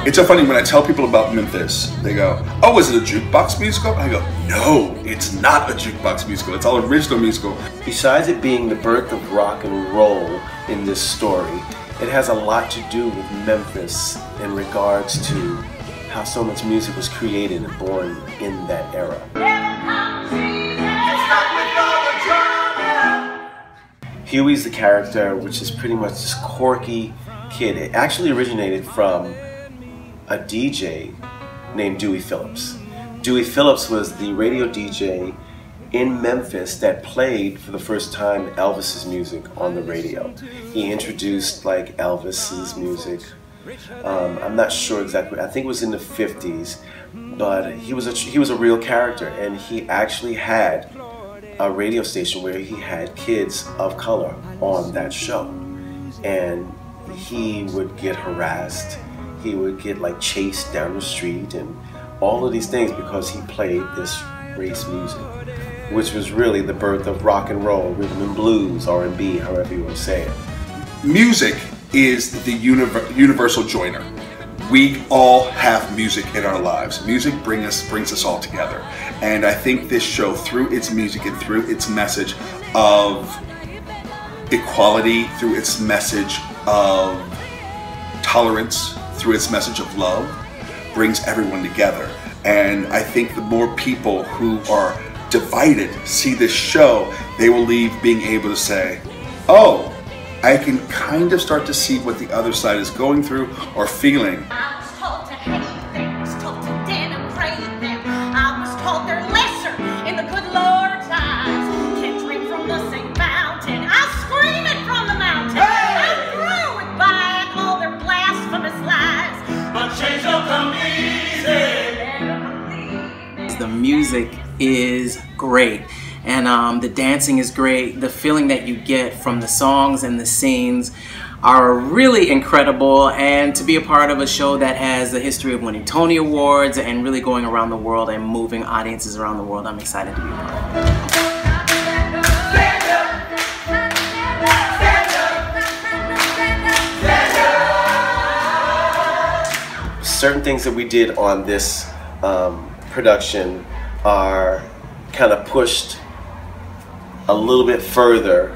It's so funny when I tell people about Memphis, they go, "Oh, is it a jukebox musical?" I go, "No, it's not a jukebox musical. It's all original musical." Besides it being the birth of rock and roll in this story, it has a lot to do with Memphis in regards to how so much music was created and born in that era. Huey's the character, which is pretty much this quirky kid. It actually originated from a DJ named Dewey Phillips. Dewey Phillips was the radio DJ in Memphis that played for the first time Elvis's music on the radio. He introduced like Elvis's music. I'm not sure exactly. I think it was in the 50s, but he was a real character, and he actually had a radio station where he had kids of color on that show, and he would get harassed. He would get like chased down the street and all of these things because he played this race music, which was really the birth of rock and roll, rhythm and blues, R&B, however you want to say it. Music is the universal joiner. We all have music in our lives. Music brings us all together. And I think this show, through its music and through its message of equality, through its message of tolerance, through its message of love, brings everyone together. And I think the more people who are divided see this show, they will leave being able to say, "Oh, I can kind of start to see what the other side is going through or feeling." I was told to hate them, was told to denigrate them. I was told they're lesser in the good Lord's eyes. Can't drink from the same fountain. I scream it from the mountain. I'm through with buying all their blasphemous lies. But change don't come easy. The music is great, and the dancing is great. The feeling that you get from the songs and the scenes are really incredible, and to be a part of a show that has a history of winning Tony Awards and really going around the world and moving audiences around the world, I'm excited to be a part of it. Certain things that we did on this production are kind of pushed a little bit further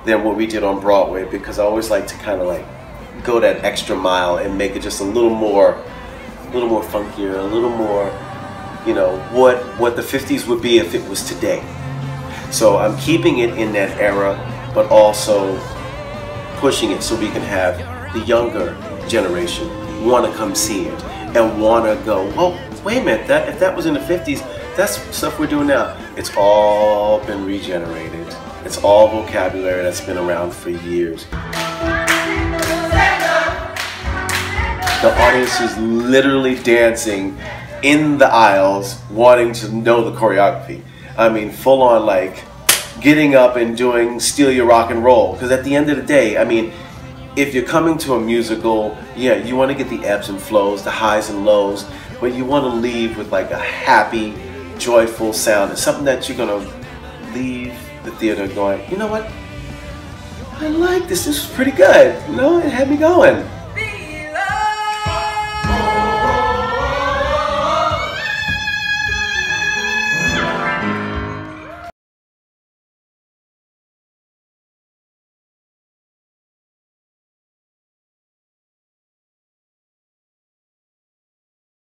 than what we did on Broadway, because I always like to kind of like go that extra mile and make it just a little more funkier, a little more, you know, what the 50s would be if it was today. So I'm keeping it in that era, but also pushing it so we can have the younger generation want to come see it and want to go, well, wait a minute, if that was in the 50s, that's stuff we're doing now. It's all been regenerated. It's all vocabulary that's been around for years. The audience is literally dancing in the aisles, wanting to know the choreography. I mean, full on like getting up and doing Steal Your Rock and Roll. Because at the end of the day, I mean, if you're coming to a musical, yeah, you want to get the ebbs and flows, the highs and lows, but you want to leave with like a happy, joyful sound. It's something that you're going to leave the theater going, you know what? I like this. This is pretty good. You know, it had me going.